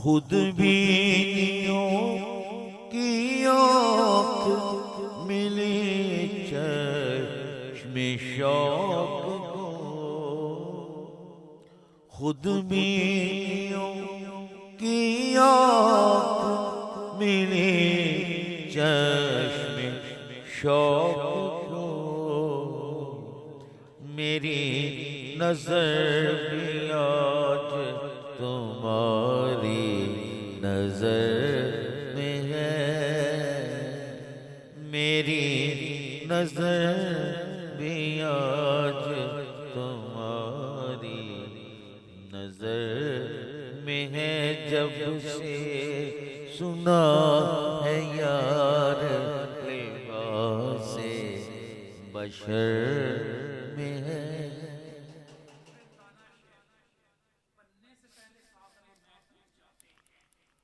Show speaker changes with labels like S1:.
S1: خود بینیوں کی آنکھ ملی چشم شوق کو، خود بینیوں کی آنکھ ملی چشم شوق کو، میری نظر بھی آج تمہاری نظر میں ہے، میری نظر بھی آج تمہاری نظر میں ہے، جب سے سنا ہے یار لباس بشر